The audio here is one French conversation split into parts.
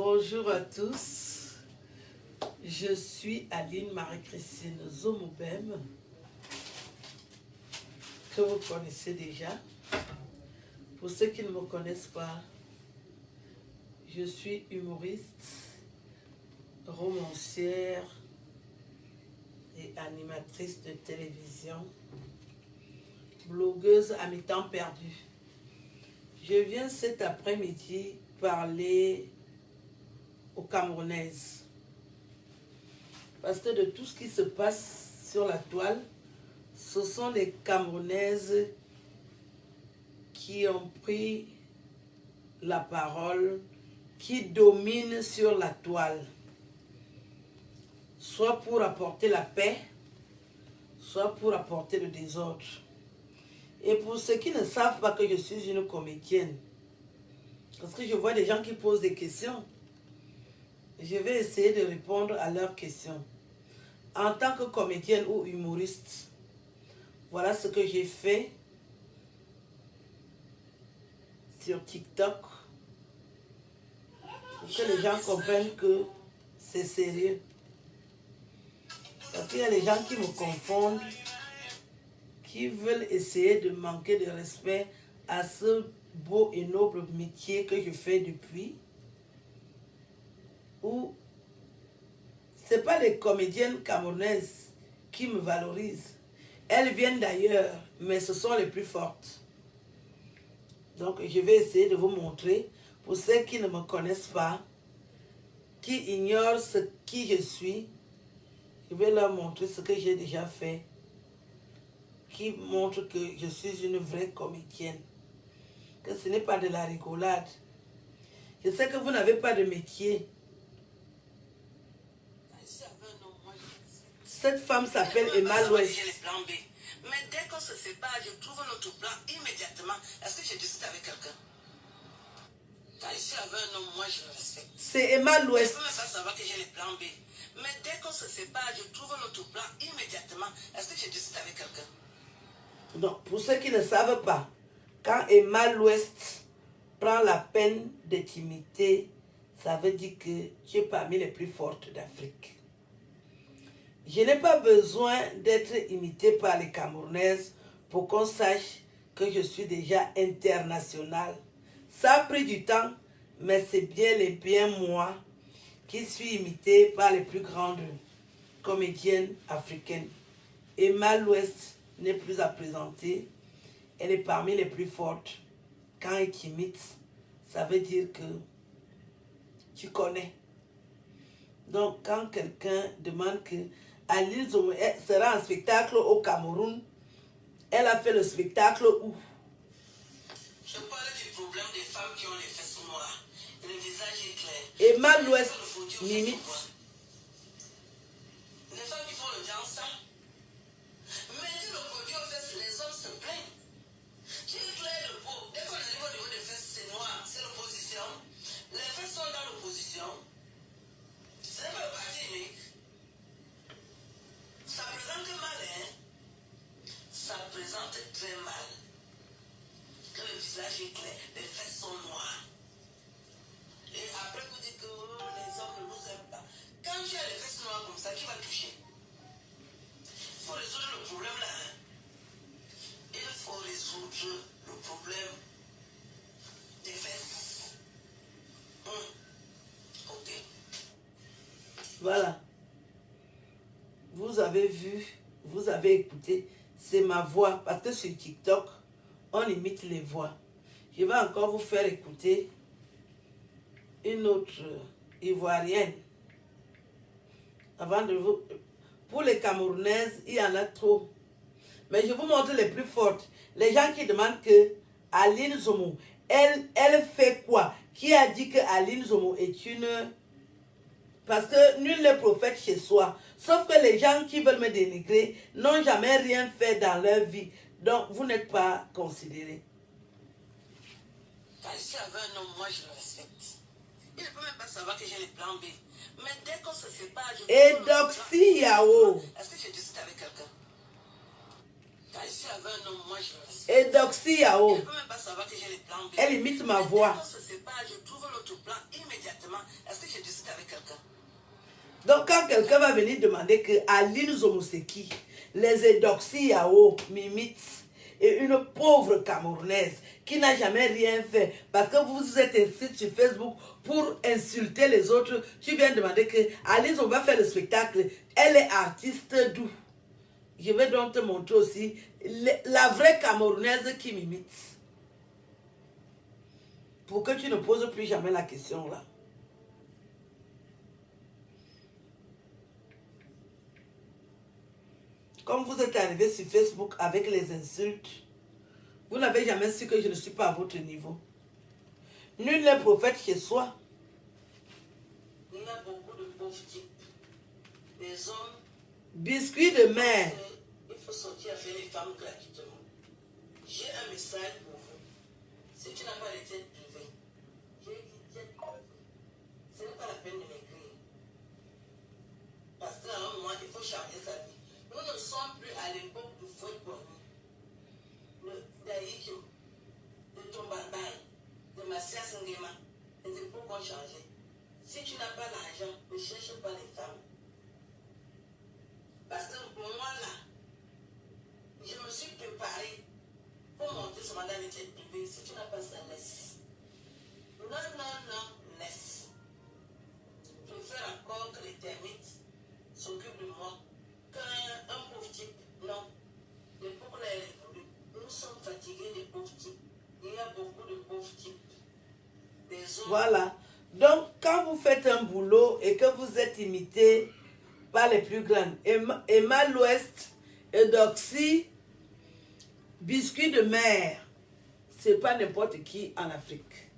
Bonjour à tous, je suis Aline Marie-Christine Zomobem, que vous connaissez déjà. Pour ceux qui ne me connaissent pas, je suis humoriste, romancière et animatrice de télévision, blogueuse à mi-temps perdu. Je viens cet après-midi parler aux Camerounaises. Parce que de tout ce qui se passe sur la toile, ce sont les Camerounaises qui ont pris la parole, qui dominent sur la toile. Soit pour apporter la paix, soit pour apporter le désordre. Et pour ceux qui ne savent pas que je suis une comédienne, parce que je vois des gens qui posent des questions, je vais essayer de répondre à leurs questions. En tant que comédienne ou humoriste, voilà ce que j'ai fait sur TikTok pour que les gens comprennent que c'est sérieux. Parce qu'il y a des gens qui me confondent, qui veulent essayer de manquer de respect à ce beau et noble métier que je fais depuis. Où ce n'est pas les comédiennes camerounaises qui me valorisent. Elles viennent d'ailleurs, mais ce sont les plus fortes. Donc je vais essayer de vous montrer, pour ceux qui ne me connaissent pas, qui ignorent qui je suis, je vais leur montrer ce que j'ai déjà fait, qui montre que je suis une vraie comédienne, que ce n'est pas de la rigolade. Je sais que vous n'avez pas de métier. Cette femme s'appelle Emma Louest. Mais dès qu'on se sépare, je trouve notre plan immédiatement. Est-ce que je discute avec quelqu'un? Quand je suis avec un homme, moi je le respecte. C'est Emma Louest. Je ne peux même pas savoir que j'ai les plans B. Mais dès qu'on se sépare, je trouve notre plan immédiatement. Est-ce que je discute avec quelqu'un? Donc, pour ceux qui ne savent pas, quand Emma Louest prend la peine de t'imiter, ça veut dire que tu es parmi les plus fortes d'Afrique. Je n'ai pas besoin d'être imité par les Camerounaises pour qu'on sache que je suis déjà internationale. Ça a pris du temps, mais c'est bien et bien moi qui suis imitée par les plus grandes comédiennes africaines. Emma Louest n'est plus à présenter. Elle est parmi les plus fortes. Quand elle t'imite, ça veut dire que tu connais. Donc, quand quelqu'un demande que Aline Zomo sera en spectacle au Cameroun, elle a fait le spectacle où? Je parle du problème des femmes qui ont les fesses noires. Et le visage est clair. Emma Louest m'imite. Les femmes qui font le genre ça. Mais le produit aux fesses, les hommes se plaignent. Tu éclaires le pot. Dès qu'on arrive au niveau des fesses, c'est noir. C'est l'opposition. Les fesses sont dans l'opposition. Ce n'est pas le parti unique. Ça présente mal, hein? Ça présente très mal. Que le visage est clair, les fesses sont noires. Et après, vous dites que les hommes ne nous aiment pas. Quand tu as les fesses noires comme ça, qui va toucher? Il faut résoudre le problème là. Hein? Il faut résoudre le problème des fesses. Ok. Voilà. Vous avez vu, vous avez écouté, c'est ma voix. Parce que sur TikTok, on imite les voix. Je vais encore vous faire écouter une autre ivoirienne. Avant de vous... Pour les Camerounaises, il y en a trop. Mais je vous montre les plus fortes. Les gens qui demandent que Aline Zomo, elle fait quoi? Qui a dit que Aline Zomo est une... Parce que nul n'est prophète chez soi. Sauf que les gens qui veulent me dénigrer n'ont jamais rien fait dans leur vie. Donc, vous n'êtes pas considérés. Quand je suis avec un homme, moi je le respecte. Il ne peut même pas savoir que j'ai les plans B. Mais dès qu'on se sépare, je... Et Doxy Yao. Est-ce que je discute avec quelqu'un? Quand je suis avec un homme, moi je le respecte. Et Doxy Yao. Il ne peut même pas savoir que j'ai les plans B. Elle imite ma voix. Dès qu'on se sépare, je trouve l'autre plan immédiatement. est-ce que je discute avec quelqu'un? Donc, quand quelqu'un va venir demander que Aline Zomoseki, les Edoxi Yao, Mimitz, et une pauvre Camerounaise qui n'a jamais rien fait, parce que vous êtes inscrit sur Facebook pour insulter les autres, tu viens demander que Aline, on va faire le spectacle, elle est artiste d'où? Je vais donc te montrer aussi la vraie Camerounaise qui m'imite. Pour que tu ne poses plus jamais la question là. Comme vous êtes arrivé sur Facebook avec les insultes, vous n'avez jamais su que je ne suis pas à votre niveau. Nul n'est prophète chez soi. Il y a beaucoup de pauvres types. Des hommes. Biscuit de mer. Il faut sortir à faire les femmes gratuitement. J'ai un message pour vous. Si tu n'as pas les têtes privées, j'ai dit tête privée. Ce n'est pas la peine de m'écrire. Parce qu'à un moment, il faut changer sa vie. Nous ne sommes plus à l'époque du fouet poignet. Le Daïcho, de Tombabaï, de Massia Sangema, les époques ont changé. Si tu n'as pas l'argent, ne cherche pas les femmes. Parce que moi là, je me suis préparé pour monter sur ma tête privée. Si tu n'as pas ça, laisse. Non, laisse. Je préfère encore que les termites s'occupent de moi qu'un pauvre type. Non. L'époque là, elle est évolue. Nous sommes fatigués des pauvres types. Il y a beaucoup de pauvres types. Des hommes. Voilà. Donc, quand vous faites un boulot et que vous êtes imité par les plus grandes, Emma l'Ouest, Edoxi, Biscuit de mer, c'est pas n'importe qui en Afrique.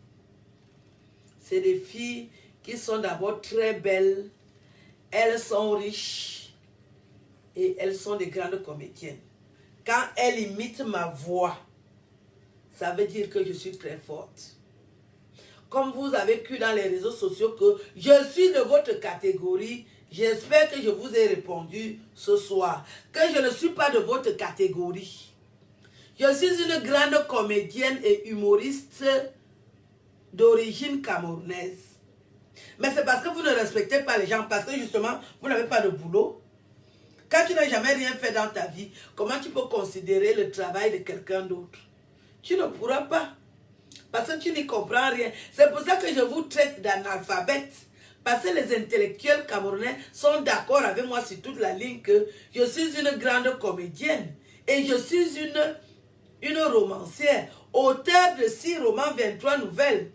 C'est des filles qui sont d'abord très belles, elles sont riches et elles sont des grandes comédiennes. Quand elles imitent ma voix, ça veut dire que je suis très forte. Comme vous avez cru dans les réseaux sociaux que je suis de votre catégorie, j'espère que je vous ai répondu ce soir que je ne suis pas de votre catégorie. Je suis une grande comédienne et humoriste d'origine camerounaise. Mais c'est parce que vous ne respectez pas les gens, parce que justement, vous n'avez pas de boulot. Quand tu n'as jamais rien fait dans ta vie, comment tu peux considérer le travail de quelqu'un d'autre? Tu ne pourras pas. Parce que tu n'y comprends rien. C'est pour ça que je vous traite d'analphabète. Parce que les intellectuels camerounais sont d'accord avec moi sur toute la ligne que je suis une grande comédienne. Et je suis une romancière. Auteur de 6 romans, 23 nouvelles.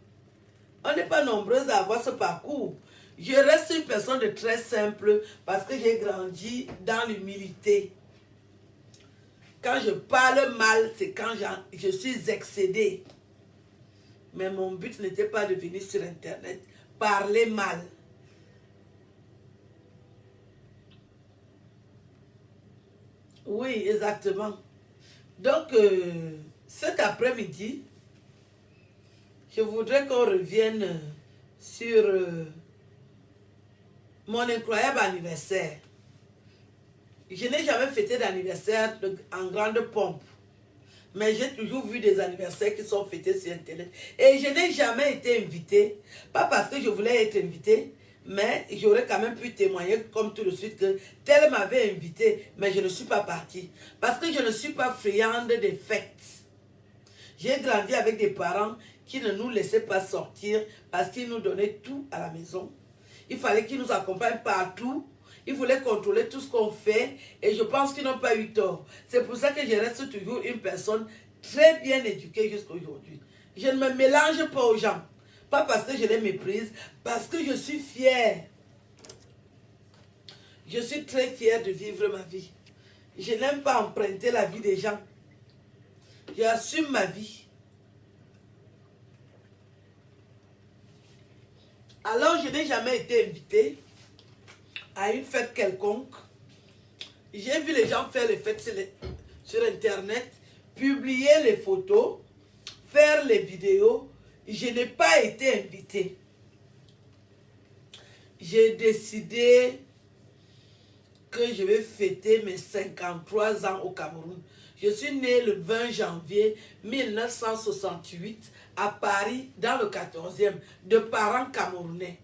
On n'est pas nombreuses à avoir ce parcours. Je reste une personne de très simple parce que j'ai grandi dans l'humilité. Quand je parle mal, c'est quand je suis excédée. Mais mon but n'était pas de venir sur Internet parler mal. Oui, exactement. Donc, cet après-midi, je voudrais qu'on revienne sur mon incroyable anniversaire. Je n'ai jamais fêté d'anniversaire en grande pompe. Mais j'ai toujours vu des anniversaires qui sont fêtés sur Internet. Et je n'ai jamais été invitée. Pas parce que je voulais être invitée, mais j'aurais quand même pu témoigner comme tout de suite que tel m'avait invité, mais je ne suis pas partie. Parce que je ne suis pas friande des fêtes. J'ai grandi avec des parents qui ne nous laissaient pas sortir parce qu'ils nous donnaient tout à la maison. Il fallait qu'ils nous accompagnent partout. Ils voulaient contrôler tout ce qu'on fait et je pense qu'ils n'ont pas eu tort. C'est pour ça que je reste toujours une personne très bien éduquée jusqu'à aujourd'hui. Je ne me mélange pas aux gens. Pas parce que je les méprise, parce que je suis fière. Je suis très fière de vivre ma vie. Je n'aime pas emprunter la vie des gens. J'assume ma vie. Alors, je n'ai jamais été invitée à une fête quelconque. J'ai vu les gens faire les fêtes sur Internet, publier les photos, faire les vidéos. Je n'ai pas été invitée. J'ai décidé que je vais fêter mes 53 ans au Cameroun. Je suis née le 20 janvier 1968 à Paris, dans le 14e, de parents camerounais.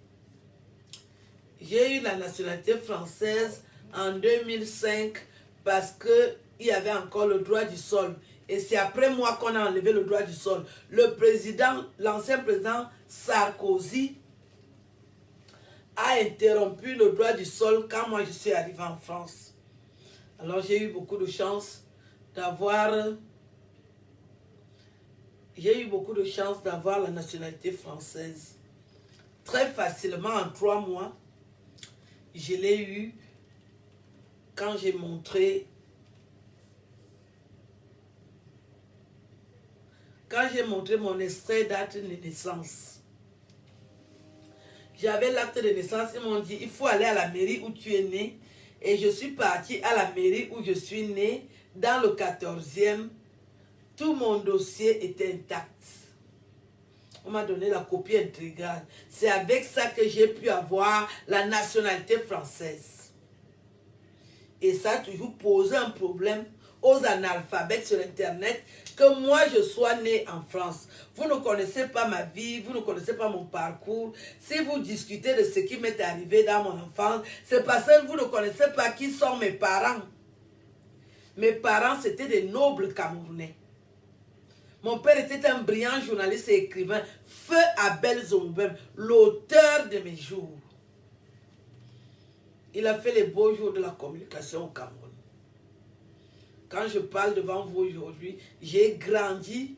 J'ai eu la nationalité française en 2005 parce qu'il y avait encore le droit du sol. Et c'est après moi qu'on a enlevé le droit du sol. Le président, l'ancien président Sarkozy a interrompu le droit du sol quand moi je suis arrivé en France. Alors j'ai eu beaucoup de chance d'avoir la nationalité française. Très facilement, en 3 mois, je l'ai eu quand j'ai montré mon extrait d'acte de naissance. J'avais l'acte de naissance, ils m'ont dit, il faut aller à la mairie où tu es né. Et je suis partie à la mairie où je suis né, dans le 14e. Tout mon dossier était intact. On m'a donné la copie intégrale. C'est avec ça que j'ai pu avoir la nationalité française. Et ça a toujours posé un problème aux analphabètes sur Internet, que moi je sois né en France. Vous ne connaissez pas ma vie, vous ne connaissez pas mon parcours. Si vous discutez de ce qui m'est arrivé dans mon enfance, c'est parce que vous ne connaissez pas qui sont mes parents. Mes parents, c'était des nobles Camerounais. Mon père était un brillant journaliste et écrivain, Feu Abel Zombem, l'auteur de mes jours. Il a fait les beaux jours de la communication au Cameroun. Quand je parle devant vous aujourd'hui, j'ai grandi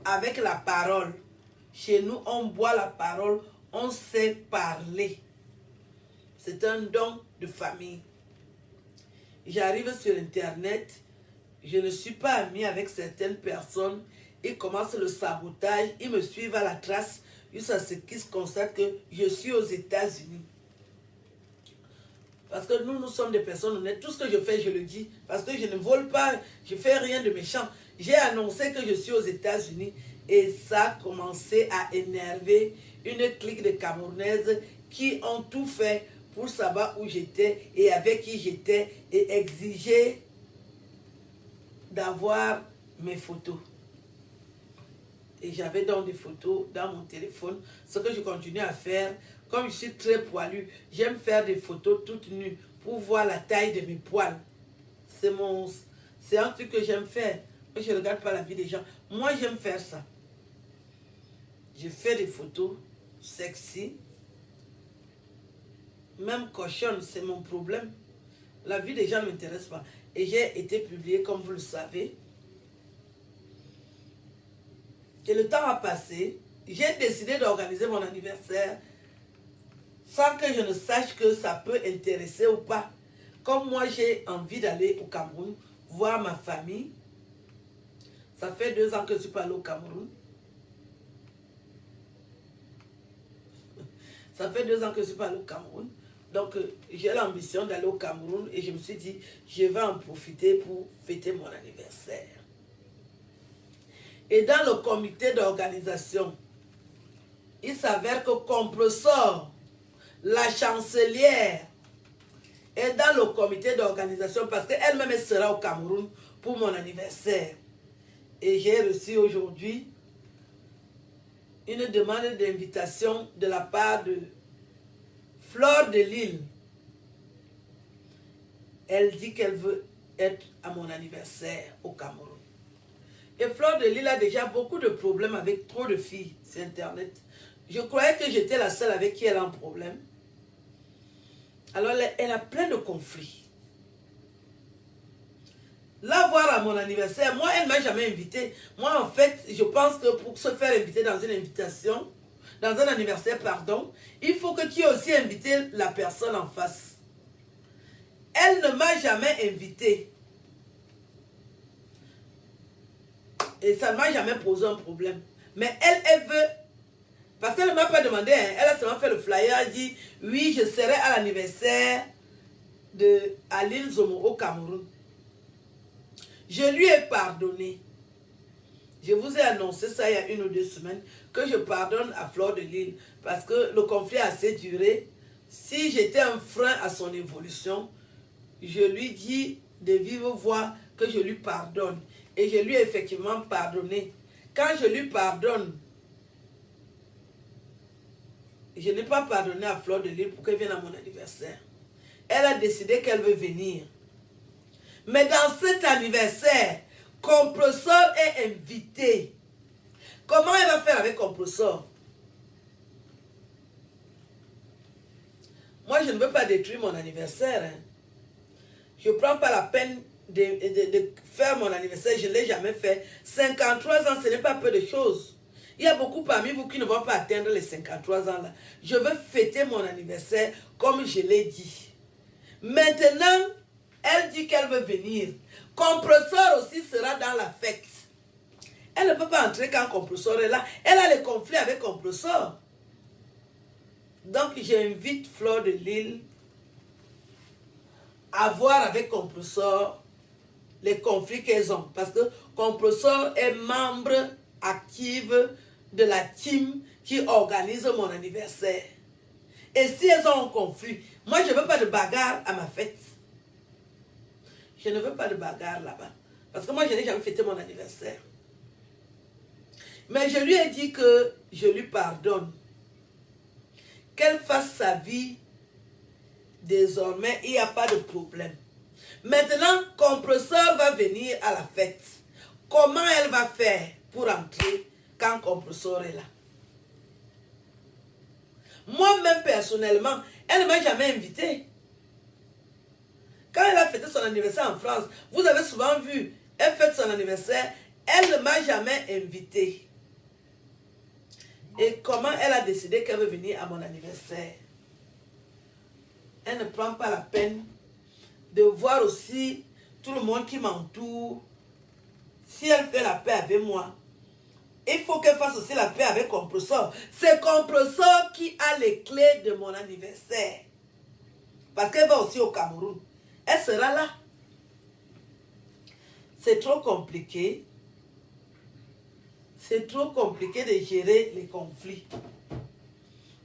avec la parole. Chez nous, on boit la parole, on sait parler. C'est un don de famille. J'arrive sur Internet, je ne suis pas amie avec certaines personnes. Ils commencent le sabotage, ils me suivent à la trace jusqu'à ce qu'ils constatent que je suis aux États-Unis. Parce que nous sommes des personnes honnêtes. Tout ce que je fais, je le dis. Parce que je ne vole pas, je ne fais rien de méchant. J'ai annoncé que je suis aux États-Unis et ça a commencé à énerver une clique de Camerounaises qui ont tout fait pour savoir où j'étais et avec qui j'étais et exiger d'avoir mes photos. Et j'avais donc des photos dans mon téléphone. Ce que je continue à faire, comme je suis très poilu, j'aime faire des photos toutes nues pour voir la taille de mes poils. C'est un truc que j'aime faire. Je ne regarde pas la vie des gens. Moi, j'aime faire ça. Je fais des photos sexy. Même cochonne, c'est mon problème. La vie des gens ne m'intéresse pas. Et j'ai été publiée, comme vous le savez. Et le temps a passé. J'ai décidé d'organiser mon anniversaire sans que je ne sache que ça peut intéresser ou pas. Comme moi, j'ai envie d'aller au Cameroun, voir ma famille. Ça fait 2 ans que je ne suis pas allée au Cameroun. Ça fait 2 ans que je ne suis pas allée au Cameroun. Donc, j'ai l'ambition d'aller au Cameroun et je me suis dit, je vais en profiter pour fêter mon anniversaire. Et dans le comité d'organisation, il s'avère que Compressor, la chancelière, est dans le comité d'organisation parce qu'elle-même sera au Cameroun pour mon anniversaire. Et j'ai reçu aujourd'hui une demande d'invitation de la part de Fleur de Lille. Elle dit qu'elle veut être à mon anniversaire au Cameroun. Et Fleur de Lille a déjà beaucoup de problèmes avec trop de filles sur Internet. Je croyais que j'étais la seule avec qui elle a un problème. Alors elle a plein de conflits. La voir à mon anniversaire, moi elle ne m'a jamais invité. Moi en fait, je pense que pour se faire inviter dans une invitation, dans un anniversaire, pardon, il faut que tu aies aussi invité la personne en face. Elle ne m'a jamais invité. Et ça ne m'a jamais posé un problème. Mais elle veut... Parce qu'elle ne m'a pas demandé, hein, elle a seulement fait le flyer, elle dit, oui, je serai à l'anniversaire de Aline Zomo au Cameroun. Je lui ai pardonné. Je vous ai annoncé ça il y a 1 ou 2 semaines, que je pardonne à Fleur de Lille, parce que le conflit a assez duré. Si j'étais un frein à son évolution, je lui dis de vive voix que je lui pardonne. Et je lui ai effectivement pardonné. Quand je lui pardonne, Je n'ai pas pardonné à Fleur de Lys pour qu'elle vienne à mon anniversaire. Elle a décidé qu'elle veut venir. Mais dans cet anniversaire, Compressor est invité. Comment elle va faire avec Compressor? Moi, je ne veux pas détruire mon anniversaire. Hein. Je ne prends pas la peine de faire mon anniversaire. Je ne l'ai jamais fait. 53 ans, ce n'est pas peu de choses. Il y a beaucoup parmi vous qui ne vont pas atteindre les 53 ans là. Je veux fêter mon anniversaire comme je l'ai dit. Maintenant, elle dit qu'elle veut venir. Compressor aussi sera dans la fête. Elle ne peut pas entrer quand Compressor est là. Elle a les conflits avec Compressor. Donc, j'invite Fleur de Lys à voir avec Compressor les conflits qu'elles ont. Parce que Compressor est membre actif de la team qui organise mon anniversaire. Et si elles ont un conflit, moi je ne veux pas de bagarre à ma fête. Je ne veux pas de bagarre là-bas. Parce que moi je n'ai jamais fêté mon anniversaire. Mais je lui ai dit que je lui pardonne. Qu'elle fasse sa vie. Désormais, il n'y a pas de problème. Maintenant, Compressor va venir à la fête. Comment elle va faire pour entrer quand Compressor est là? Moi-même, personnellement, elle ne m'a jamais invitée. Quand elle a fêté son anniversaire en France, vous avez souvent vu, elle fête son anniversaire, elle ne m'a jamais invitée. Et comment elle a décidé qu'elle veut venir à mon anniversaire? Elle ne prend pas la peine de voir aussi tout le monde qui m'entoure. Si elle fait la paix avec moi, il faut qu'elle fasse aussi la paix avec Compressor. C'est Compressor qui a les clés de mon anniversaire. Parce qu'elle va aussi au Cameroun. Elle sera là. C'est trop compliqué. C'est trop compliqué de gérer les conflits.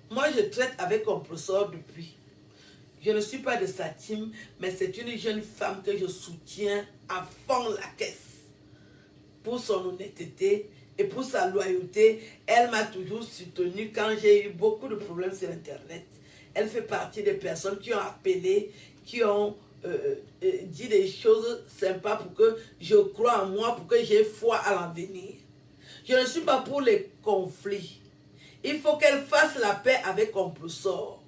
Moi, je traite avec Compressor depuis. Je ne suis pas de sa team, mais c'est une jeune femme que je soutiens à fond la caisse. Pour son honnêteté et pour sa loyauté, elle m'a toujours soutenu quand j'ai eu beaucoup de problèmes sur Internet. Elle fait partie des personnes qui ont appelé, qui ont dit des choses sympas pour que je croie en moi, pour que j'ai foi à l'avenir. Je ne suis pas pour les conflits. Il faut qu'elle fasse la paix avec Compressor.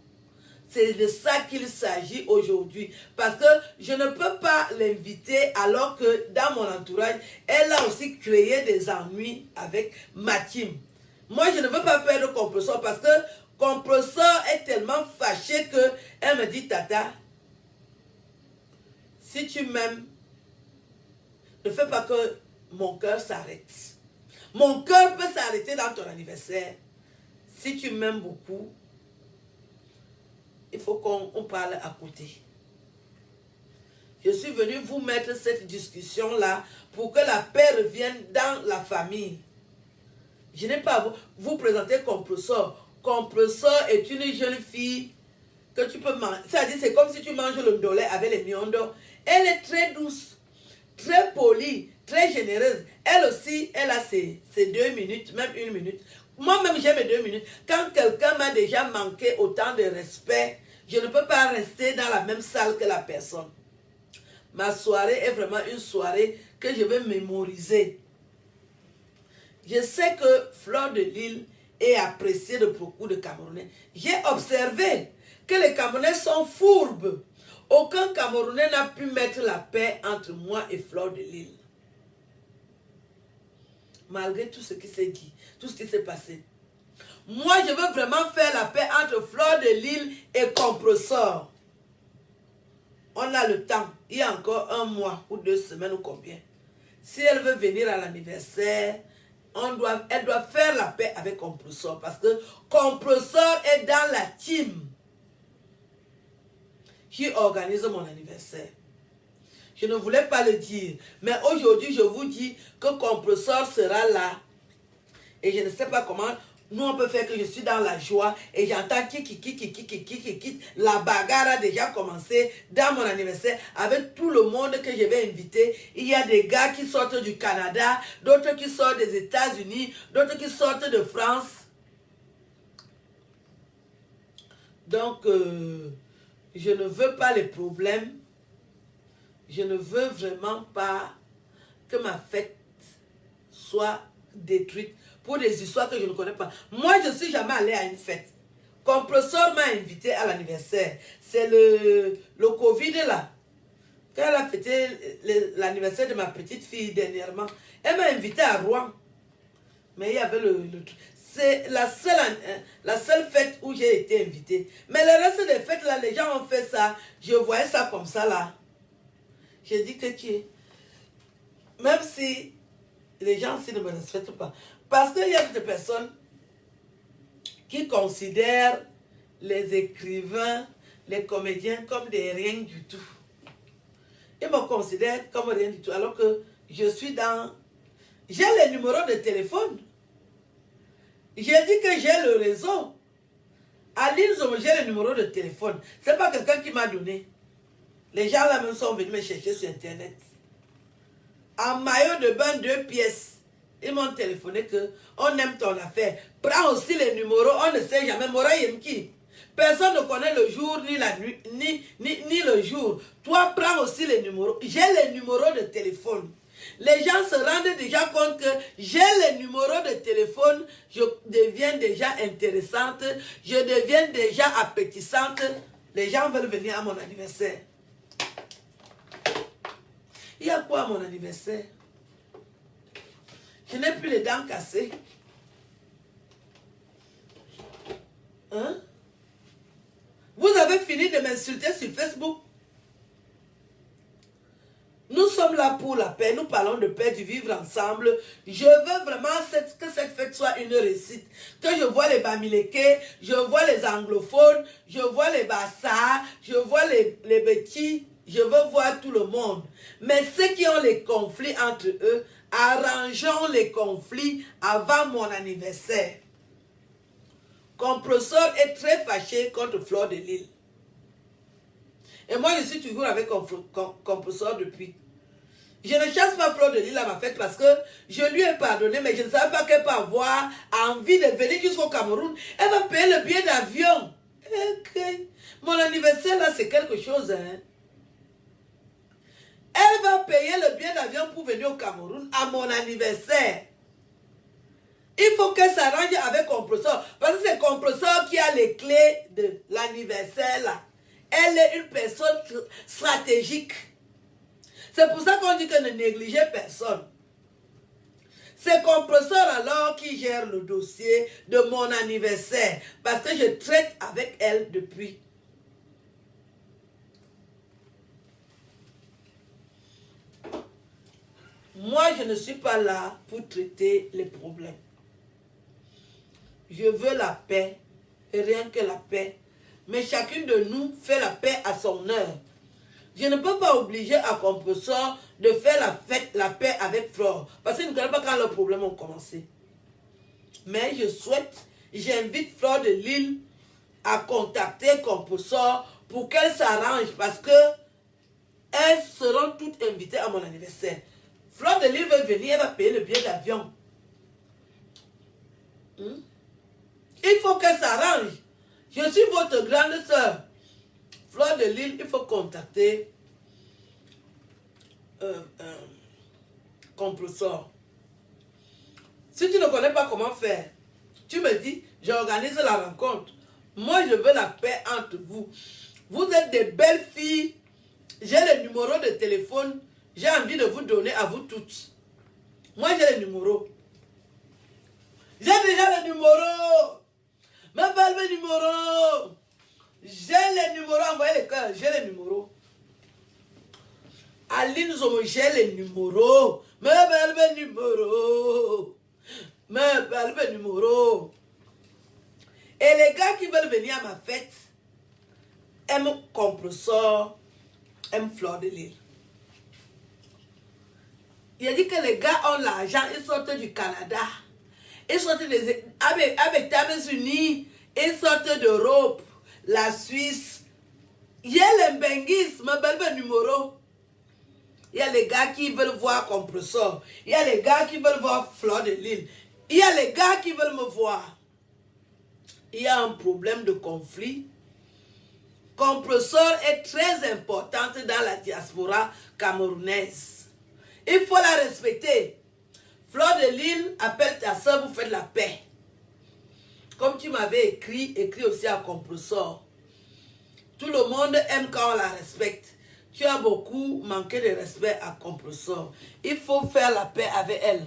C'est de ça qu'il s'agit aujourd'hui. Parce que je ne peux pas l'inviter alors que dans mon entourage, elle a aussi créé des ennuis avec ma team. Moi, je ne veux pas perdre Compressor parce que Compressor est tellement fâché qu'elle me dit, Tata, si tu m'aimes, ne fais pas que mon cœur s'arrête. Mon cœur peut s'arrêter dans ton anniversaire. Si tu m'aimes beaucoup, il faut qu'on parle à côté. Je suis venu vous mettre cette discussion-là pour que la paix revienne dans la famille. Je n'ai pas à vous présenter Compressor. Compressor est une jeune fille que tu peux manger. C'est-à-dire, c'est comme si tu manges le ndolé avec les miondo. Elle est très douce, très polie, très généreuse. Elle aussi, elle a ses 2 minutes, même 1 minute. Moi-même, j'ai mes 2 minutes. Quand quelqu'un m'a déjà manqué autant de respect, je ne peux pas rester dans la même salle que la personne. Ma soirée est vraiment une soirée que je vais mémoriser. Je sais que Fleur de Lys est appréciée de beaucoup de Camerounais. J'ai observé que les Camerounais sont fourbes. Aucun Camerounais n'a pu mettre la paix entre moi et Fleur de Lys. Malgré tout ce qui s'est dit, tout ce qui s'est passé. Moi, je veux vraiment faire la paix entre Fleur de Lys et Compressor. On a le temps. Il y a encore 1 mois ou 2 semaines ou combien. Si elle veut venir à l'anniversaire, elle doit faire la paix avec Compressor. Parce que Compressor est dans la team qui organise mon anniversaire. Je ne voulais pas le dire. Mais aujourd'hui, je vous dis que Compressor sera là. Et je ne sais pas comment... Nous, on peut faire que je suis dans la joie et j'entends qui. La bagarre a déjà commencé dans mon anniversaire avec tout le monde que je vais inviter. Il y a des gars qui sortent du Canada, d'autres qui sortent des États-Unis, d'autres qui sortent de France. Donc, je ne veux pas les problèmes. Je ne veux vraiment pas que ma fête soit détruite pour des histoires que je ne connais pas. Moi, je ne suis jamais allée à une fête. Compressor m'a invité à l'anniversaire. C'est le Covid là. Quand elle a fêté l'anniversaire de ma petite fille dernièrement, elle m'a invité à Rouen. Mais il y avait le truc. C'est la seule fête où j'ai été invitée. Mais le reste des fêtes là, les gens ont fait ça. Je voyais ça comme ça là. J'ai dit que tu es. Même si les gens ne me respectent pas. Parce qu'il y a des personnes qui considèrent les écrivains, les comédiens comme des rien du tout. Ils me considèrent comme rien du tout. Alors que je suis dans... J'ai les numéros de téléphone. J'ai dit que j'ai le réseau. À l'île, j'ai le numéro de téléphone. Ce n'est pas quelqu'un qui m'a donné. Les gens là même sont venus me chercher sur Internet. En maillot de bain 2 pièces. Ils m'ont téléphoné que on aime ton affaire. Prends aussi les numéros, on ne sait jamais. Mora Yemki. Personne ne connaît le jour ni la nuit, ni le jour. Toi, prends aussi les numéros. J'ai les numéros de téléphone. Les gens se rendent déjà compte que j'ai les numéros de téléphone. Je deviens déjà intéressante. Je deviens déjà appétissante. Les gens veulent venir à mon anniversaire. Il y a quoi à mon anniversaire? Je n'ai plus les dents cassées. Hein? Vous avez fini de m'insulter sur Facebook. Nous sommes là pour la paix. Nous parlons de paix, du vivre ensemble. Je veux vraiment que cette fête soit une réussite. Que je vois les Bamileke, je vois les anglophones, je vois les Bassa, je vois les petits. Je veux voir tout le monde. Mais ceux qui ont les conflits entre eux, arrangeons les conflits avant mon anniversaire. Compressor est très fâché contre Fleur de Lille. Et moi, je suis toujours avec Compressor depuis. Je ne chasse pas Fleur de Lille à ma fête parce que je lui ai pardonné, mais je ne savais pas qu'elle peut avoir envie de venir jusqu'au Cameroun. Elle va payer le billet d'avion. Okay. Mon anniversaire, là, c'est quelque chose, hein. Elle va payer le billet d'avion pour venir au Cameroun à mon anniversaire. Il faut qu'elle s'arrange avec Compressor. Parce que c'est Compressor qui a les clés de l'anniversaire là. Elle est une personne stratégique. C'est pour ça qu'on dit que ne négligez personne. C'est Compressor alors qui gère le dossier de mon anniversaire. Parce que je traite avec elle depuis. Moi, je ne suis pas là pour traiter les problèmes. Je veux la paix, et rien que la paix. Mais chacune de nous fait la paix à son heure. Je ne peux pas obliger à Compressor de faire la paix avec Flore. Parce qu'ils ne connaissent pas quand leurs problèmes ont commencé. Mais j'invite Fleur de Lille à contacter Compressor pour qu'elle s'arrange. Parce que elles seront toutes invitées à mon anniversaire. Fleur de Lille veut venir, elle va payer le billet d'avion. Il faut qu'elle s'arrange. Je suis votre grande soeur. Fleur de Lille, il faut contacter Compressor. Si tu ne connais pas comment faire, tu me dis, j'organise la rencontre. Moi, je veux la paix entre vous. Vous êtes des belles filles. J'ai le numéro de téléphone. J'ai envie de vous donner à vous toutes. Moi, j'ai le numéro. J'ai déjà le numéro. M'appelle le numéro. J'ai le numéro. Envoyez les cœurs. J'ai le numéro. Aline Zomo, j'ai le numéro. M'appelle le numéro. M'appelle le numéro. Et les gars qui veulent venir à ma fête aiment Compressor, aiment Fleur de Lille. Il a dit que les gars ont l'argent, ils sortent du Canada. Ils sortent avec les États-Unis, ils sortent d'Europe, la Suisse. Il y a les Benguis, ma belle numéro. Il y a les gars qui veulent voir Compressor. Il y a les gars qui veulent voir Fleur de Lille. Il y a les gars qui veulent me voir. Il y a un problème de conflit Compressor est très importante dans la diaspora camerounaise. Il faut la respecter. Fleur de Lille, appelle ta soeur, vous faites la paix. Comme tu m'avais écrit aussi à Compressor. Tout le monde aime quand on la respecte. Tu as beaucoup manqué de respect à Compressor. Il faut faire la paix avec elle.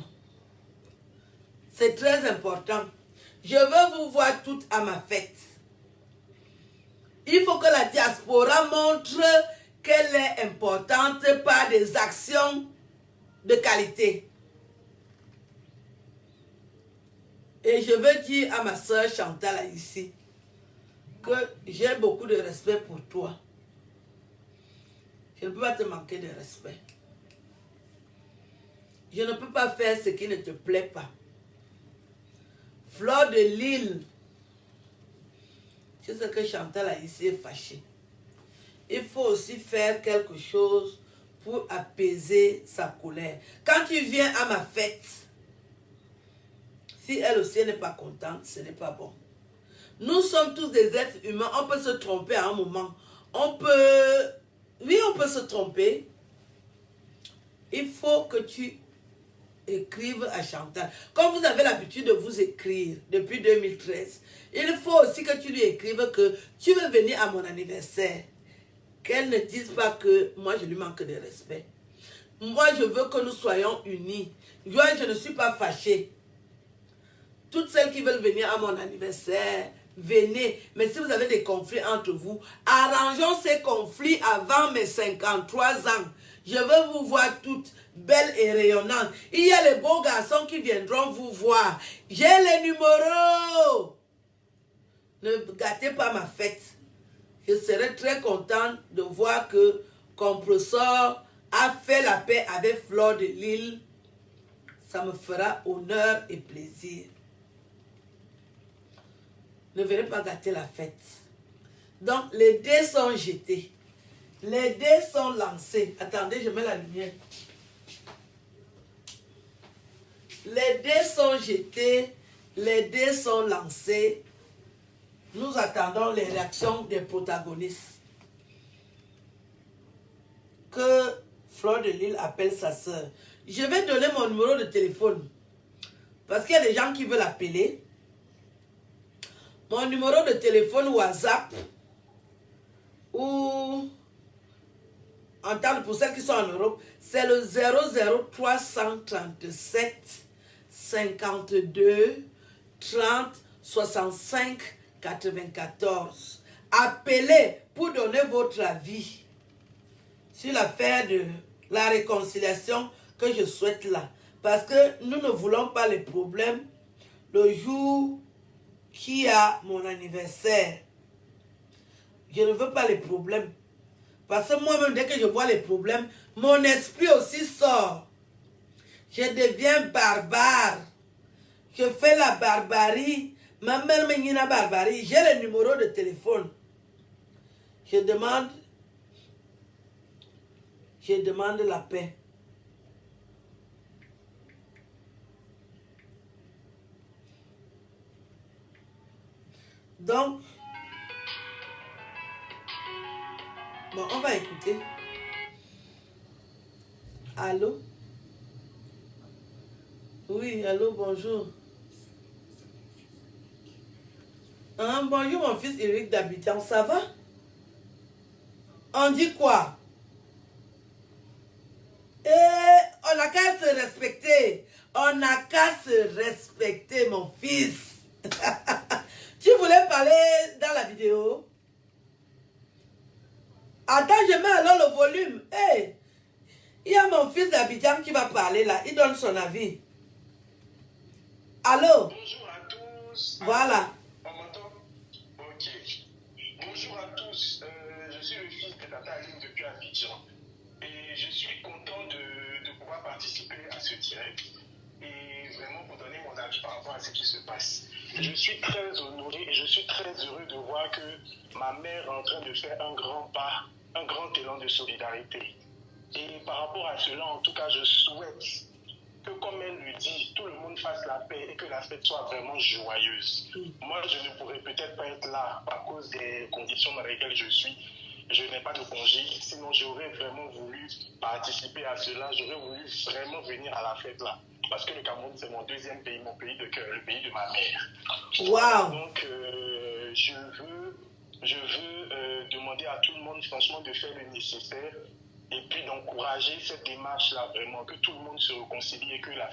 C'est très important. Je veux vous voir toutes à ma fête. Il faut que la diaspora montre qu'elle est importante par des actions de qualité. Et je veux dire à ma soeur Chantal ici que j'ai beaucoup de respect pour toi. Je ne peux pas te manquer de respect. Je ne peux pas faire ce qui ne te plaît pas. Fleur de Lille, c'est ce que Chantal a ici est fâchée. Il faut aussi faire quelque chose pour apaiser sa colère. Quand tu viens à ma fête, si elle aussi n'est pas contente, ce n'est pas bon. Nous sommes tous des êtres humains, on peut se tromper à un moment. Oui, on peut se tromper. Il faut que tu écrives à Chantal. Comme vous avez l'habitude de vous écrire depuis 2013, il faut aussi que tu lui écrives que tu veux venir à mon anniversaire. Qu'elle ne dise pas que moi je lui manque de respect. Moi je veux que nous soyons unis. Moi je ne suis pas fâchée. Toutes celles qui veulent venir à mon anniversaire, venez. Mais si vous avez des conflits entre vous, arrangeons ces conflits avant mes 53 ans. Je veux vous voir toutes belles et rayonnantes. Il y a les beaux garçons qui viendront vous voir. J'ai les numéros. Ne gâtez pas ma fête. Je serai très contente de voir que Compressor a fait la paix avec Fleur de Lille. Ça me fera honneur et plaisir. Ne venez pas gâter la fête. Donc, les dés sont jetés. Les dés sont lancés. Attendez, je mets la lumière. Les dés sont jetés. Les dés sont lancés. Nous attendons les réactions des protagonistes. Que Fleur de Lille appelle sa soeur. Je vais donner mon numéro de téléphone. Parce qu'il y a des gens qui veulent appeler. Mon numéro de téléphone WhatsApp. Ou en temps pour celles qui sont en Europe, c'est le 00337 52 30 65 94. Appelez pour donner votre avis sur l'affaire de la réconciliation que je souhaite là. Parce que nous ne voulons pas les problèmes le jour qui a mon anniversaire. Je ne veux pas les problèmes. Parce que moi-même, dès que je vois les problèmes, mon esprit aussi sort. Je deviens barbare. Je fais la barbarie. Ma mère me dit la barbarie. J'ai le numéro de téléphone. Je demande la paix. Donc, bon, on va écouter. Allô? Oui, allô, bonjour. Bonjour, mon fils Eric d'Abidjan, ça va? On dit quoi? On n'a qu'à se respecter. On n'a qu'à se respecter, mon fils. Tu voulais parler dans la vidéo? Attends, je mets alors le volume. Hey, il y a mon fils d'Abidjan qui va parler là. Il donne son avis. Allô? Bonjour à tous. Voilà. On m'entend? Ok. Bonjour à tous. Je suis le fils de Tata Aline depuis Abidjan. Et je suis content de pouvoir participer à ce direct. Et vraiment pour donner mon avis par rapport à ce qui se passe. Je suis très honoré et je suis très heureux de voir que ma mère est en train de faire un grand pas, un grand élan de solidarité. Et par rapport à cela, en tout cas, je souhaite que, comme elle le dit, tout le monde fasse la paix et que la fête soit vraiment joyeuse. Moi, je ne pourrais peut-être pas être là à cause des conditions dans lesquelles je suis. Je n'ai pas de congé, sinon j'aurais vraiment voulu participer à cela, j'aurais voulu vraiment venir à la fête là. Parce que le Cameroun, c'est mon deuxième pays, mon pays de cœur, le pays de ma mère. Wow. Donc, je veux demander à tout le monde, franchement, de faire le nécessaire et puis d'encourager cette démarche-là, vraiment, que tout le monde se réconcilie et que la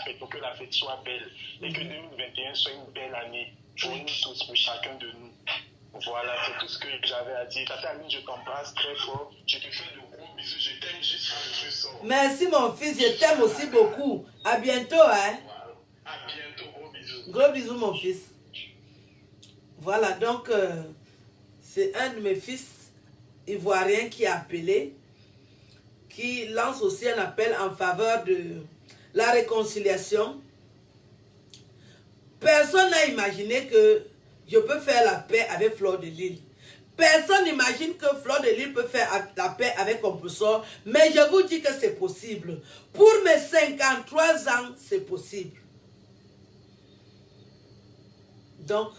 fête soit belle et que 2021 soit une belle année pour nous tous, pour chacun de nous. Voilà, c'est tout ce que j'avais à dire. Tata Aline, je t'embrasse très fort. Je te fais de gros bisous. Je t'aime jusqu'à ce que ça sort. Merci mon fils, je t'aime aussi beaucoup. À bientôt, hein. Voilà. À bientôt, gros bisous. Gros bisous mon fils. Voilà, donc c'est un de mes fils ivoiriens qui a appelé, qui lance aussi un appel en faveur de la réconciliation. Personne n'a imaginé que je peux faire la paix avec Fleur de Lys. Personne n'imagine que Fleur de Lys peut faire la paix avec Compressor, mais je vous dis que c'est possible. Pour mes 53 ans, c'est possible. Donc,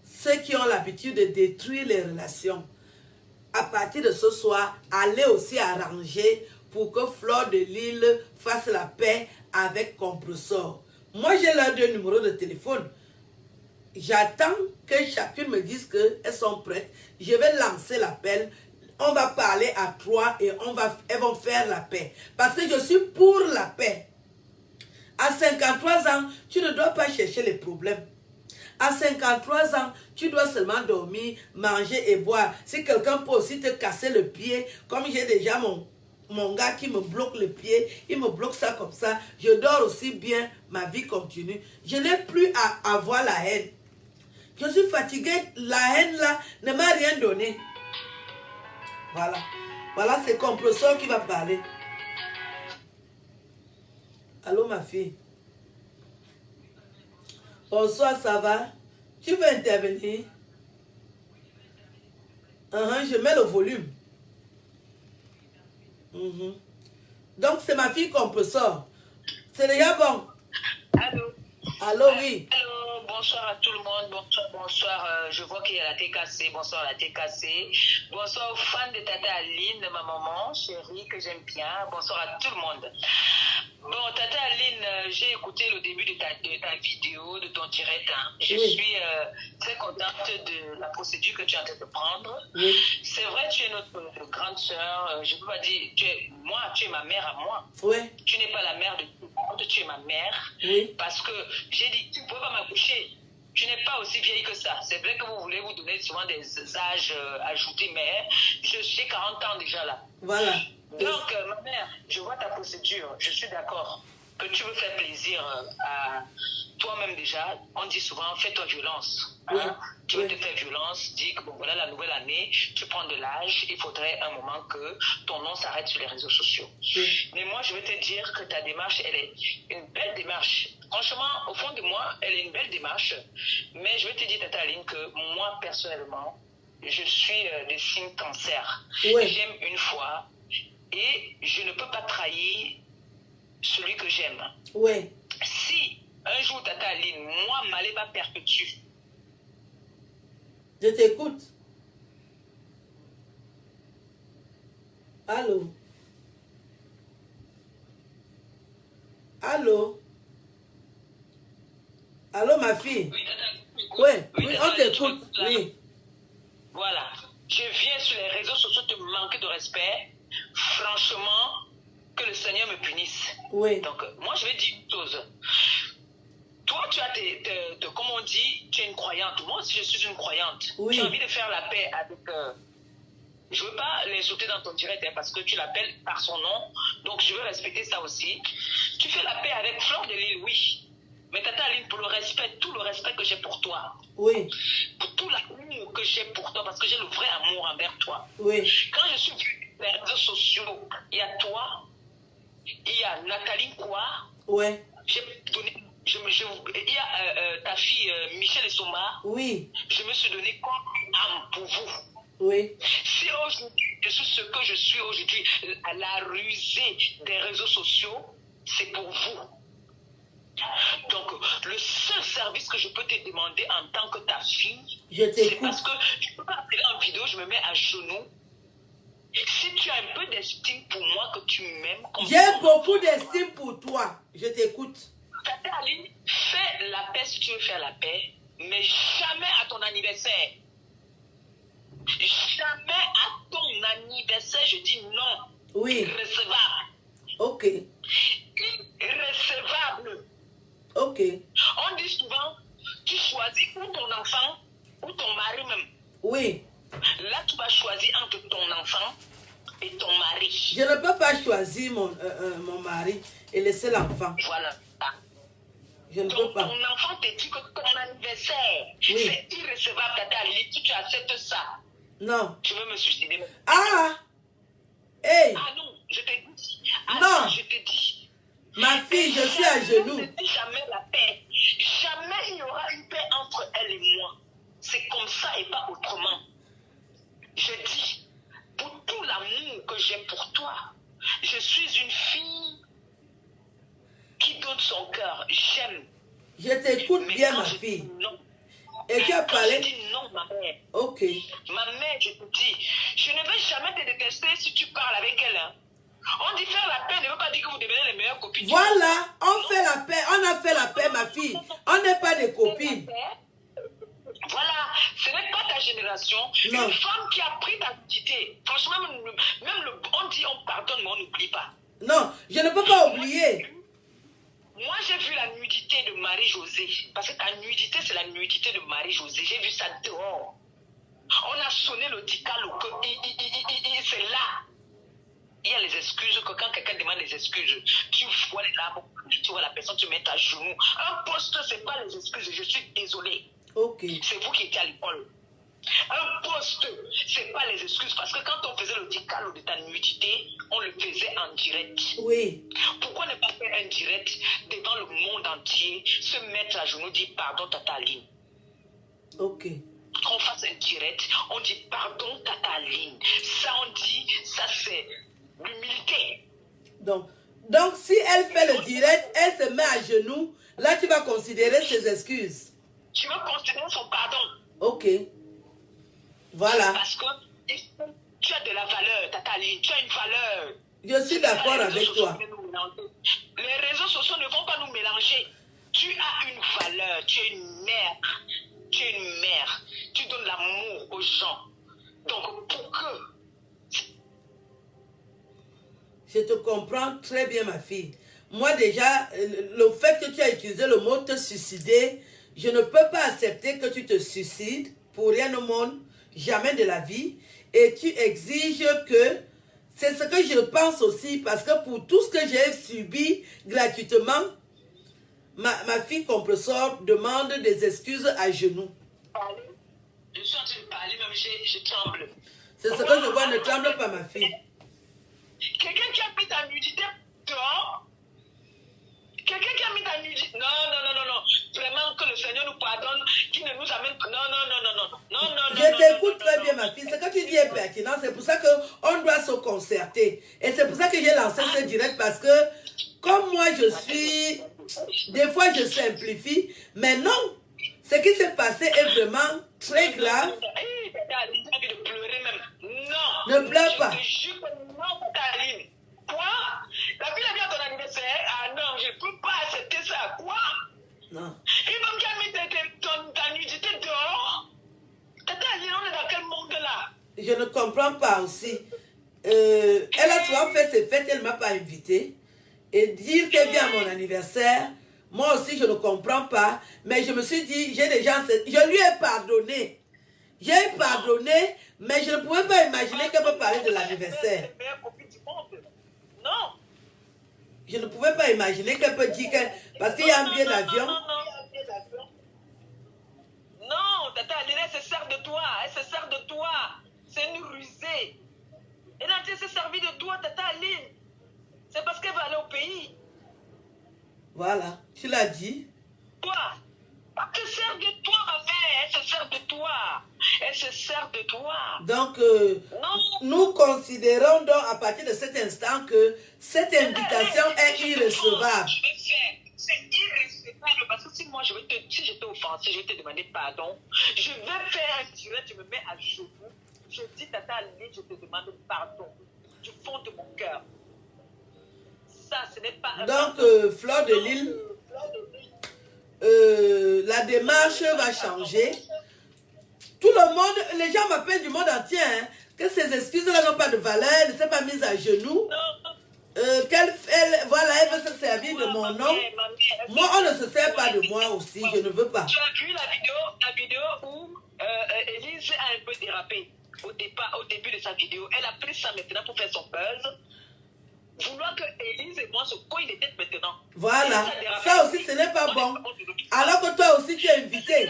ceux qui ont l'habitude de détruire les relations, à partir de ce soir, allez aussi arranger pour que Fleur de Lys fasse la paix avec Compressor. Moi, j'ai leurs 2 numéros de téléphone. J'attends que chacune me dise qu'elles sont prêtes. Je vais lancer l'appel. On va parler à 3 et elles vont faire la paix. Parce que je suis pour la paix. À 53 ans, tu ne dois pas chercher les problèmes. À 53 ans, tu dois seulement dormir, manger et boire. Si quelqu'un peut aussi te casser le pied, comme j'ai déjà mon gars qui me bloque le pied, il me bloque ça comme ça, je dors aussi bien, ma vie continue. Je n'ai plus à avoir la haine. Je suis fatiguée, la haine là ne m'a rien donné. Voilà. Voilà, c'est Compressor qui va parler. Allô, ma fille. Bonsoir, ça va? Tu veux intervenir? Je mets le volume. Donc, c'est ma fille Compressor. C'est déjà bon. Allô? Allô, oui. Allô, bonsoir à tout le monde. Bonsoir. Je vois qu'il y a la TKC. Bonsoir la TKC. Bonsoir aux fans de Tata Aline, de ma maman chérie que j'aime bien. Bonsoir à tout le monde. Bon, Tata Aline, j'ai écouté le début de ta vidéo, de ton direct. Je suis très contente de la procédure que tu es en train de prendre. Oui. C'est vrai, tu es notre grande sœur. Je ne peux pas dire, tu es ma mère à moi. Oui. Tu n'es pas la mère de tout le monde, tu es ma mère. Oui. Parce que j'ai dit, tu ne peux pas m'accoucher. Tu n'es pas aussi vieille que ça. C'est vrai que vous voulez vous donner souvent des âges ajoutés, mais j'ai 40 ans déjà là. Voilà. Donc, ma mère, je vois ta procédure. Je suis d'accord que tu veux faire plaisir à toi-même déjà. On dit souvent, fais-toi violence. Oui. Tu veux te faire violence, dis que bon, voilà la nouvelle année, tu prends de l'âge, il faudrait un moment que ton nom s'arrête sur les réseaux sociaux. Oui. Mais moi, je veux te dire que ta démarche, elle est une belle démarche. Franchement, au fond de moi, elle est une belle démarche. Mais je veux te dire, Tata Aline, que moi, personnellement, je suis des signes cancer. Oui. J'aime une fois et je ne peux pas trahir celui que j'aime. Oui. Si un jour, Tata Aline, moi, Maléba perpétue, je t'écoute. Allô? Allô? Allô, ma fille? oui, Tata, Oui, oui, oui, Tata, on t'écoute. Oui. Voilà. Je viens sur les réseaux sociaux te manquer de respect. Franchement, que le Seigneur me punisse. Oui. Donc, moi, je vais dire une chose. Toi, tu as comme on dit, tu es une croyante. Moi aussi, je suis une croyante. Oui. Tu as envie de faire la paix avec... je ne veux pas l'insulter dans ton direct parce que tu l'appelles par son nom. Donc, je veux respecter ça aussi. Tu fais la paix avec Fleur de Lys, oui. Mais Tata Aline, pour le respect, tout le respect que j'ai pour toi. Oui. Pour tout l'amour que j'ai pour toi, parce que j'ai le vrai amour envers toi. Oui. Quand je suis sur les réseaux sociaux, il y a toi, il y a Nathalie Quoi. Oui. J'ai donné... il y a ta fille Michel Essoma. Oui. Je me suis donné comme âme pour vous. Oui. Si aujourd'hui, je suis ce que je suis aujourd'hui, à la rusée des réseaux sociaux, c'est pour vous. Donc, le seul service que je peux te demander en tant que ta fille, Je c'est t'écoute. parce que je ne peux pas appeler en vidéo, je me mets à genoux. Si tu as un peu d'estime pour moi, que tu m'aimes comme J'ai beaucoup d'estime pour toi. Je t'écoute. Tata Aline, fais la paix si tu veux faire la paix, mais jamais à ton anniversaire. Jamais à ton anniversaire, je dis non. Oui. Irrecevable. Ok. Irrecevable. Ok. On dit souvent, tu choisis ou ton enfant ou ton mari même. Oui. Là, tu vas choisir entre ton enfant et ton mari. Je ne peux pas choisir mon mari et laisser l'enfant. Voilà. Je ne peux Donc, pas. ton enfant te dit que ton anniversaire, Oui. c'est irrecevable, Tata Aline. Si tu acceptes ça, Non. je veux me suicider. Ah! Hey! Ah non, je te dis. Ah Non. je te dis. Ma fille, je suis à genoux. Ne dis jamais la paix. Jamais il y aura une paix entre elle et moi. C'est comme ça et pas autrement. Je dis, pour tout l'amour que j'ai pour toi, je suis une fille qui donne son cœur. J'aime. Je t'écoute Mais bien, quand ma je fille. dis non, Et tu as quand je parlé. dis non, ma mère. Ok. Ma mère, je te dis, je ne vais jamais te détester si tu parles avec elle. Hein. On dit faire la paix ne veut pas dire que vous devenez les meilleures copines. Voilà, on fait la paix. On a fait la paix, ma fille. On n'est pas des copines. Voilà, ce n'est pas ta génération. Non. Une femme qui a pris ta nudité. Franchement, on dit on pardonne, mais on n'oublie pas. Non, je ne peux pas oublier. Moi, j'ai vu la nudité de Marie-Josée. Parce que ta nudité, c'est la nudité de Marie-Josée. J'ai vu ça dehors. On a sonné le dicalo. C'est là. Il y a les excuses que quand quelqu'un demande des excuses, tu vois les larmes, tu vois la personne, tu mets à genoux. Un poste, ce n'est pas les excuses. Je suis désolé. Ok. C'est vous qui étiez à l'école. Un poste, ce n'est pas les excuses. Parce que quand on faisait le dicalo de ta nudité, on le faisait en direct. Oui. Pourquoi ne pas faire un direct devant le monde entier, se mettre à genoux, dire pardon, Tata Aline? Ok. Qu'on fasse un direct, on dit pardon, Tata Aline. Ça, on dit, ça c'est l'humilité. Donc, si elle fait le direct, elle se met à genoux, là tu vas considérer ses excuses. Tu vas considérer son pardon. Ok. Voilà. Parce que tu as de la valeur, Tata Aline, tu as une valeur. Je suis d'accord avec toi. Les réseaux sociaux ne vont pas nous mélanger. Tu as une valeur, tu es une mère. Tu es une mère. Tu donnes l'amour aux gens. Donc, pour que... Je te comprends très bien, ma fille. Moi, déjà, le fait que tu as utilisé le mot te suicider, je ne peux pas accepter que tu te suicides pour rien au monde, jamais de la vie. Et tu exiges que... C'est ce que je pense aussi, parce que pour tout ce que j'ai subi gratuitement, ma fille compresseur demande des excuses à genoux. Je suis en train de parler, même je tremble. C'est ce que je vois, ne tremble pas, ma fille. Quelqu'un qui a mis ta nudité dehors. Quelqu'un qui a mis ta nudité. Non. Vraiment que le Seigneur nous pardonne, qui ne nous amène. Non. Je t'écoute très bien, ma fille. Ce que tu dis est pertinent. C'est pour ça qu'on doit se concerter. Et c'est pour ça que j'ai lancé ce direct, parce que comme moi, je suis... Des fois, je simplifie. Mais non. Ce qui s'est passé est vraiment très grave. J'ai envie de pleurer même. Non. Ne pleure pas. Je te jure que non, Taline. Quoi? La fille a dit à ton anniversaire. Ah non, je ne peux pas accepter ça. Quoi? Non. Une femme qui a mis ta nudité dehors. Tata Aline, on est dans quel monde là? Je ne comprends pas aussi. Elle a souvent fait ses fêtes, elle ne m'a pas invité. Et dire qu'elle vient à mon anniversaire, moi aussi je ne comprends pas. Mais je me suis dit, j'ai déjà... Je lui ai pardonné. J'ai pardonné, mais je ne pouvais pas imaginer qu'elle peut parler de l'anniversaire. Non. Je ne pouvais pas imaginer qu'elle peut dire que... Parce qu'il y a un billet d'avion. Non, Tata Aline, elle se sert de toi. Elle se sert de toi. C'est une rusée. Elle a été se servir de toi, Tata Aline. C'est parce qu'elle va aller au pays. Voilà, tu l'as dit. Toi. Elle se sert de toi, ma mère. Elle se sert de toi. Elle se sert de toi. Donc, Non. nous considérons donc à partir de cet instant que cette invitation est irrecevable. C'est irrecevable. irrécevable parce que si moi, si je t'ai offensé, je vais te demander pardon. Je vais faire un direct, je me mets à genoux. Je dis, Tata Aline, je te demande pardon du fond de mon cœur. Ça, ce n'est pas un Donc, Fleur de Lille, la démarche va changer. Tout le monde, les gens m'appellent du monde entier, hein, que ces excuses-là n'ont pas de valeur, elle ne s'est pas mise à genoux. Voilà, elle veut se servir de mon nom. Moi, on ne se sert pas de moi aussi, je ne veux pas. Tu as vu la vidéo où Élise a un peu dérapé au début de sa vidéo. Elle a pris ça maintenant pour faire son buzz. Vouloir que Élise et moi se cognent les têtes maintenant. Voilà, ça aussi ce n'est pas bon. Alors que toi aussi tu es invité.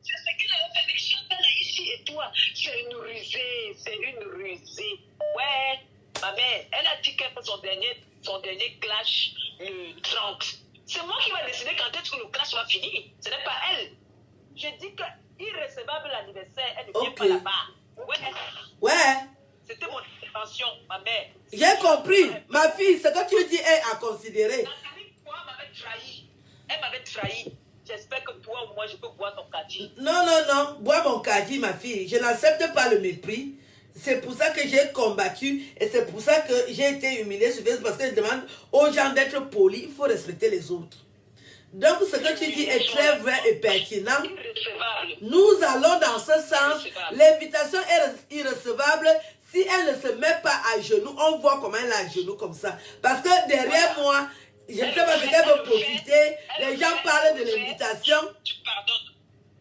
C'est ce qu'elle a fait avec Chantal ici et toi. C'est une rusée, c'est une rusée. Ouais, ma mère, elle a dit qu'elle fait son dernier clash le 30. C'est moi qui vais décider quand est-ce que le clash va finir. Ce n'est pas elle. Je dis que irrécevable l'anniversaire, elle ne vient pas là-bas. Ouais. C'était mon intervention, ma mère. J'ai compris. Ma fille, ce que tu dis est à considérer. Nathalie, toi, m'avait trahi. Elle m'avait trahi. J'espère que toi ou moi, je peux boire ton kadi. Non, non, non. Bois mon kadi, ma fille. Je n'accepte pas le mépris. C'est pour ça que j'ai combattu et c'est pour ça que j'ai été humiliée sur Facebook parce que je demande aux gens d'être polis. Il faut respecter les autres. Donc, ce que tu dis est très vrai et pertinent. Nous allons dans ce sens. L'invitation est irrecevable. Si elle ne se met pas à genoux, on voit comment elle est à genoux comme ça. Parce que derrière moi, je ne sais pas ce qu'elle veut profiter. Les gens parlent de l'invitation. Tu pardonnes.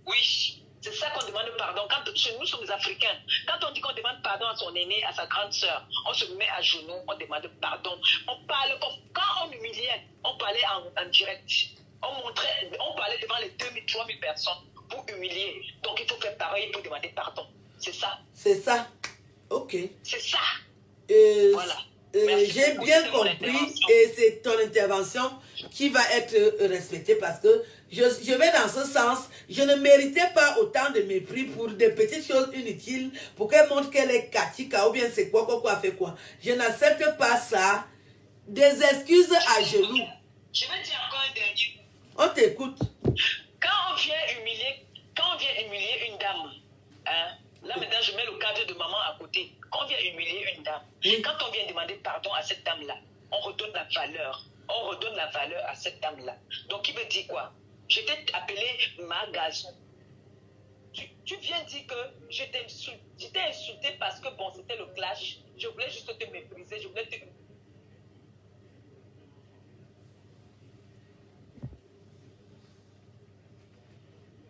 Oui, c'est ça qu'on demande pardon. Chez nous sommes Africains. Quand on dit qu'on demande pardon à son aîné, à sa grande sœur, on se met à genoux, on demande pardon. On parle comme quand on humiliait, on parlait en direct. On parlait devant les 2000, 3000 personnes pour humilier. Donc il faut faire pareil pour demander pardon. C'est ça. C'est ça. Ok. C'est ça. Voilà. J'ai bien compris et c'est ton intervention qui va être respectée parce que je vais dans ce sens. Je ne méritais pas autant de mépris pour des petites choses inutiles pour qu'elle montre qu'elle est katika ou bien c'est quoi fait quoi. Je n'accepte pas ça. Des excuses à genoux. Je vais dire encore un dernier. On t'écoute. Quand on vient humilier une dame, hein, là maintenant je mets le cadre de maman à côté. Quand on vient humilier une dame, quand on vient demander pardon à cette dame-là, on redonne la valeur. On redonne la valeur à cette dame-là. Donc il me dit quoi? Je t'ai appelé ma gazon. Tu viens dire que je t'ai insulté parce que bon, c'était le clash. Je voulais juste te mépriser, je voulais te...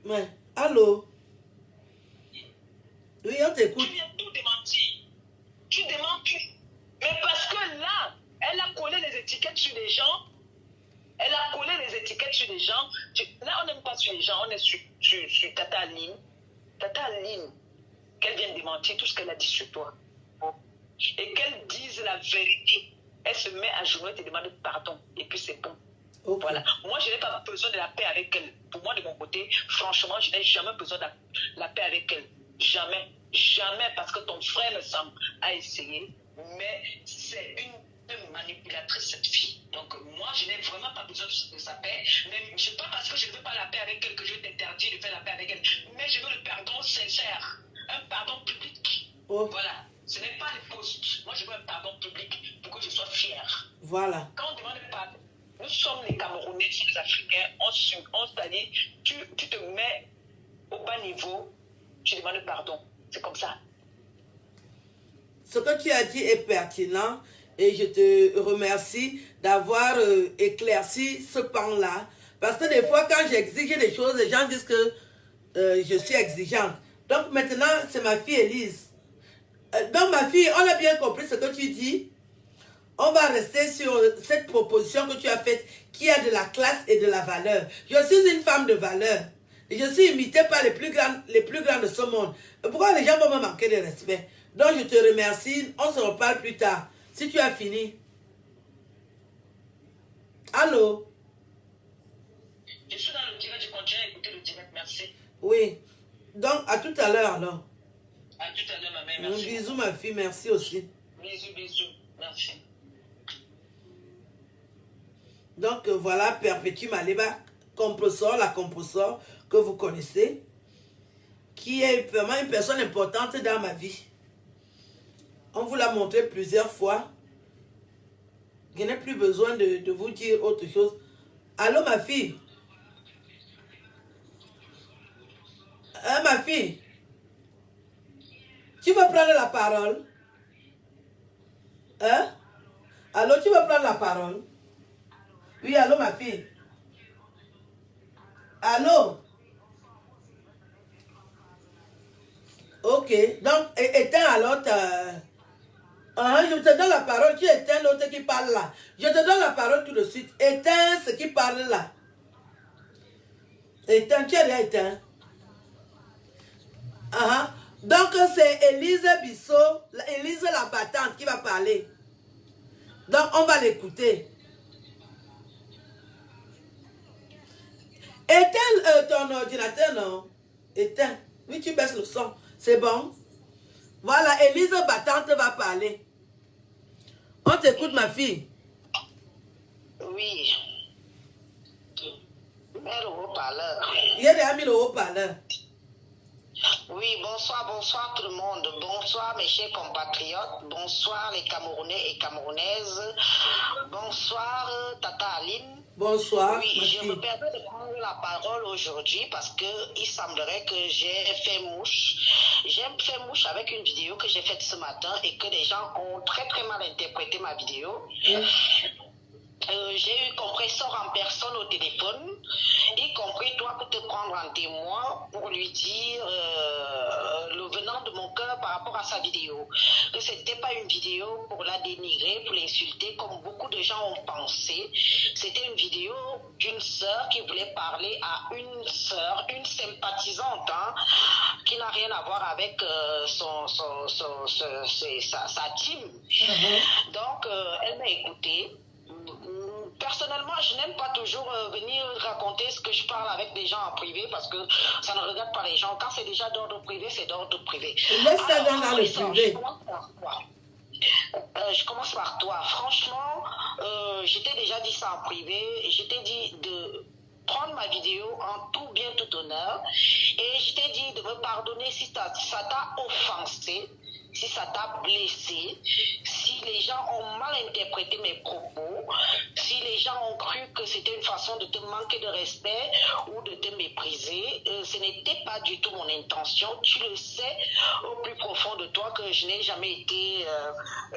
Ouais. Allô? Oui, on t'écoute. Tu viens tout démentir. Tu déments tout. Mais parce que là, elle a collé les étiquettes sur les gens. Elle a collé les étiquettes sur les gens. Là, on n'aime pas sur les gens, on est sur Tata Aline. Tata Aline, qu'elle vienne démentir tout ce qu'elle a dit sur toi. Et qu'elle dise la vérité. Elle se met à genoux et te demande pardon. Et puis c'est bon. Okay. Voilà. Moi, je n'ai pas besoin de la paix avec elle. Pour moi, de mon côté, franchement, je n'ai jamais besoin de la paix avec elle. Jamais. Jamais. Parce que ton frère, me semble, a essayé. Mais c'est une manipulatrice, cette fille. Donc, moi, je n'ai vraiment pas besoin de sa paix. Mais ce n'est pas parce que je ne veux pas la paix avec elle que je vais t'interdire de faire la paix avec elle. Mais je veux le pardon sincère. Un pardon public. Oh. Voilà. Ce n'est pas les postes. Moi, je veux un pardon public pour que je sois fier. Voilà. Quand on demande pardon, nous sommes les Camerounais, nous sommes les Africains, on c'est-à-dire, tu te mets au bas niveau, tu demandes pardon. C'est comme ça. Ce que tu as dit est pertinent et je te remercie d'avoir éclairci ce pan-là. Parce que des fois, quand j'exige des choses, les gens disent que je suis exigeante. Donc maintenant, c'est ma fille Élise. Donc ma fille, on a bien compris ce que tu dis. On va rester sur cette proposition que tu as faite qui a de la classe et de la valeur. Je suis une femme de valeur. Et je suis imitée par les plus grands de ce monde. Pourquoi les gens vont me manquer de respect? Donc je te remercie. On se reparle plus tard. Si tu as fini. Allô? Je suis dans le direct, je continue à écouter le direct. Merci. Oui. Donc à tout à l'heure alors. À tout à l'heure ma mère. Merci. Bisous ma fille. Merci aussi. Bisous, bisous. Merci. Donc voilà, Perpétue Maléba. Compressor, la Compressor que vous connaissez, qui est vraiment une personne importante dans ma vie. On vous l'a montré plusieurs fois. Je n'ai plus besoin de vous dire autre chose. Allô, ma fille? Hein, ma fille? Tu veux prendre la parole? Hein? Allô, tu veux prendre la parole? Oui, allô, ma fille? Allô? Ok, donc éteins alors je te donne la parole, tu éteins l'autre qui parle là. Je te donne la parole tout de suite. Éteins ce qui parle là. Éteins, tu as déjà éteint. Donc c'est Élise Bissot, Élise la battante qui va parler. Donc on va l'écouter. Éteins ton ordinateur, non? Éteins. Oui, tu baisses le son. C'est bon. Voilà, Élise battante va parler. On t'écoute, ma fille. Oui. Mets le haut-parleur. Il y a déjà mis le haut-parleur. Oui, bonsoir tout le monde. Bonsoir mes chers compatriotes. Bonsoir les Camerounais et Camerounaises. Bonsoir Tata Aline. Bonsoir. Oui, je me permets de prendre la parole aujourd'hui parce qu'il semblerait que j'ai fait mouche. J'ai fait mouche avec une vidéo que j'ai faite ce matin et que les gens ont très mal interprété ma vidéo. J'ai eu compresseur en personne au téléphone, y compris toi pour te prendre en témoin pour lui dire le venant de mon cœur par rapport à sa vidéo. Que ce n'était pas une vidéo pour la dénigrer, pour l'insulter comme beaucoup de gens ont pensé. C'était une vidéo d'une sœur qui voulait parler à une sœur, une sympathisante, qui n'a rien à voir avec sa team. Donc, elle m'a écouté. Personnellement, je n'aime pas toujours venir raconter ce que je parle avec des gens en privé parce que ça ne regarde pas les gens. Quand c'est déjà d'ordre privé, c'est d'ordre privé. Laisse ça dans le privé. Je commence par toi. Franchement, je t'ai déjà dit ça en privé. Je t'ai dit de prendre ma vidéo en tout bien, tout honneur. Et je t'ai dit de me pardonner si ça t'a offensé, si ça t'a blessé, si les gens ont mal interprété mes propos, si les gens ont cru que c'était une façon de te manquer de respect ou de te mépriser. Ce n'était pas du tout mon intention. Tu le sais au plus profond de toi que je n'ai jamais été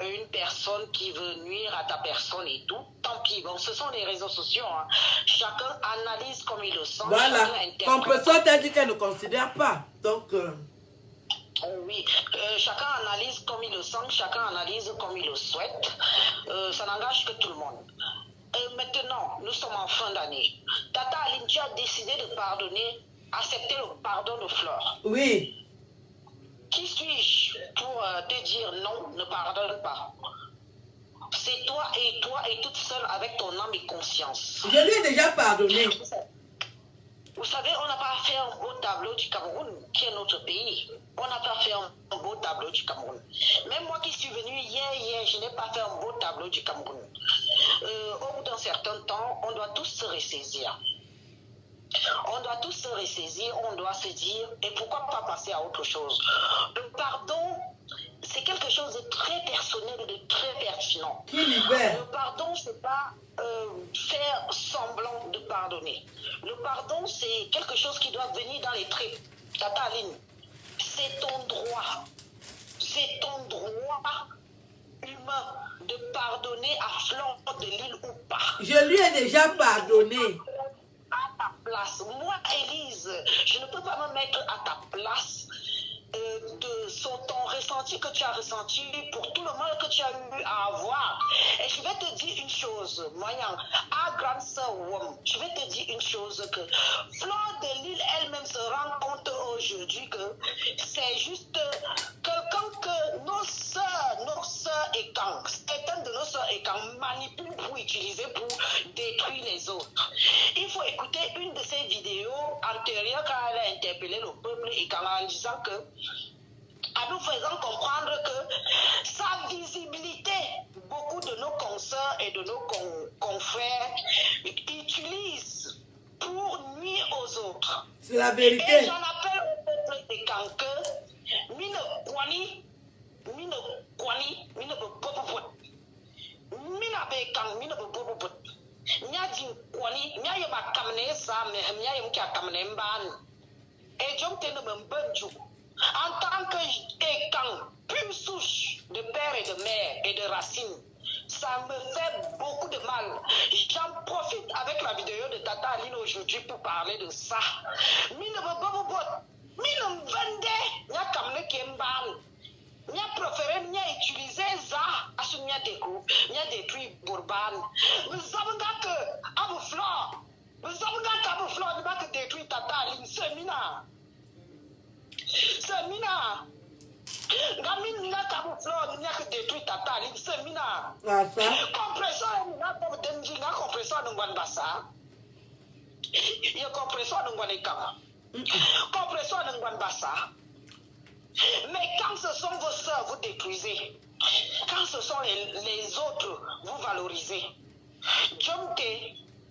une personne qui veut nuire à ta personne et tout. Tant pis, bon, ce sont les réseaux sociaux. Chacun analyse comme il le sent. Voilà, Compressor t'a dit qu'elle ne considère pas. Donc... Oui, chacun analyse comme il le sent, chacun analyse comme il le souhaite. Ça n'engage que tout le monde. Maintenant, nous sommes en fin d'année. Tata Aline, tu as décidé de pardonner, accepter le pardon de Flore. Oui. Qui suis-je pour te dire non, ne pardonne pas? C'est toi et toute seule avec ton âme et conscience. Je lui ai déjà pardonné. Vous savez, on n'a pas fait un beau tableau du Cameroun, qui est notre pays. On n'a pas fait un beau tableau du Cameroun. Même moi qui suis venue hier, je n'ai pas fait un beau tableau du Cameroun. Au bout d'un certain temps, on doit tous se ressaisir. On doit tous se ressaisir, on doit se dire, et pourquoi pas passer à autre chose? Le pardon, c'est quelque chose de très personnel et de très pertinent. Qui libère? Le pardon, c'est pas faire semblant de pardonner. Le pardon, c'est quelque chose qui doit venir dans les traits. Tata Aline, c'est ton droit. C'est ton droit humain de pardonner à Flore de Lille ou pas. Je lui ai déjà pardonné. À ta place. Moi, Élise, je ne peux pas me mettre à ta place de ton ressenti que tu as ressenti pour tout le mal que tu as eu à avoir. Et je vais te dire une chose, Moyen, à grande sœur Wom, je vais te dire une chose que Flore de Lille elle-même se rend compte aujourd'hui que c'est juste quelqu'un que nos sœurs et quand certaines de nos sœurs et quand manipulent pour utiliser pour détruire les autres. Il faut écouter une de ces vidéos antérieures quand elle a interpellé le peuple et quand en disant que en nous faisant comprendre que sa visibilité, beaucoup de nos consoeurs et de nos confrères utilisent pour C'est la Et vérité. j'en appelle au peuple de Kanke, mine kwani, mine bobobot. Mine abe kang, mine bobobot. Nya din kwani, nya yeba kamne sa, mais nya yem kia kamne mban. Et j'aime te nommer Benjou. En tant que Ekang, pure souche de père et de mère et de racines, ça me fait beaucoup de mal. J'en profite avec la vidéo de Tata Aline aujourd'hui pour parler de ça. Mine bobobot, mine vende, nya kamne kembal. Nya préféré, nya utiliser ça à ce nya déco, nya détruit Bourban. Vous avez que Abu Flor, vous avez qu'Abu Flor ne va que détruire Tata Aline, c'est mina. C'est mina. Gamine n'a qu'Abu Flor, n'a que détruire Tata Aline, c'est mina. Ah, ça. Compresseur, n'a pas de denji, n'a compresseur de Wanbassa. Il y a compresseur de Wanekama. Compresseur de Wanbassa. Mais quand ce sont vos sœurs, vous détruisez. Quand ce sont les autres, vous valorisez. Jomte,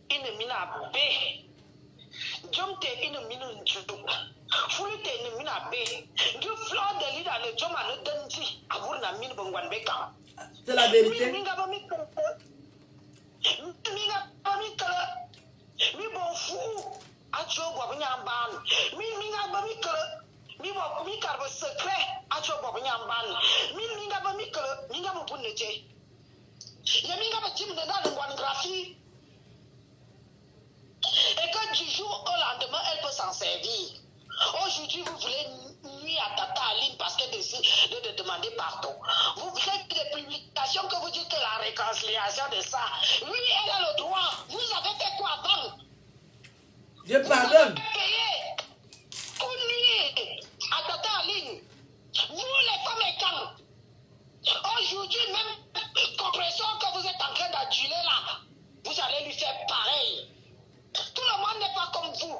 une mina B. Jomte, une mina Njudu. Fulute, une mina B. Du flot de l'île à le Joma ne denji. Avou na mine bongwan beka. C'est la vérité. Minga ba mi bon fou. Acho bo nyamban. Minga ba mi mi carbe secret a cho bobo nyamban mi nga ba mi kele mi nga mo bunneje ya mi nga ba tim de dans le graphie et que du jour au lendemain elle peut s'en servir. Aujourd'hui vous voulez nuire à Tata Aline parce qu'elle décide de demander pardon. Vous faites des publications que vous dites que la réconciliation de ça, oui elle a le droit. Vous avez fait quoi avant? Je pardonne. À Tata Aline, vous les femmes et quand aujourd'hui même compression que vous êtes en train d'aduler là, vous allez lui faire pareil. Tout le monde n'est pas comme vous.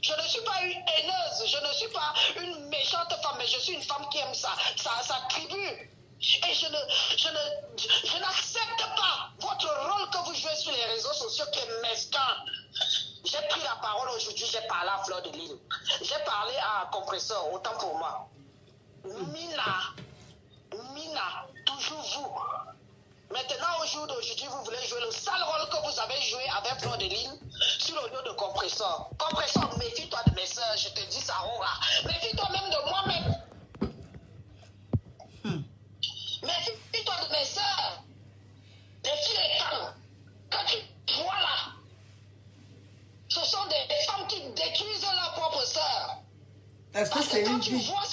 Je ne suis pas une haineuse, je ne suis pas une méchante femme, mais je suis une femme qui aime sa tribu. Et je n'accepte pas votre rôle que vous jouez sur les réseaux sociaux qui est mesquin. J'ai pris la parole aujourd'hui, j'ai parlé à Fleur de Lille. J'ai parlé à Compresseur, autant pour moi. Mina, toujours vous. Maintenant, au jour d'aujourd'hui, vous voulez jouer le sale rôle que vous avez joué avec Fleur de Lille sur le dos de Compresseur. Compresseur, méfie-toi de mes soeurs, je te dis ça, méfie-toi même de moi-même. Méfie-toi de mes soeurs. Défie les femmes. Quand tu vois là, ce sont des femmes qui détruisent leurs propres sœurs. Est-ce que Parce c'est que quand une tu vie? vois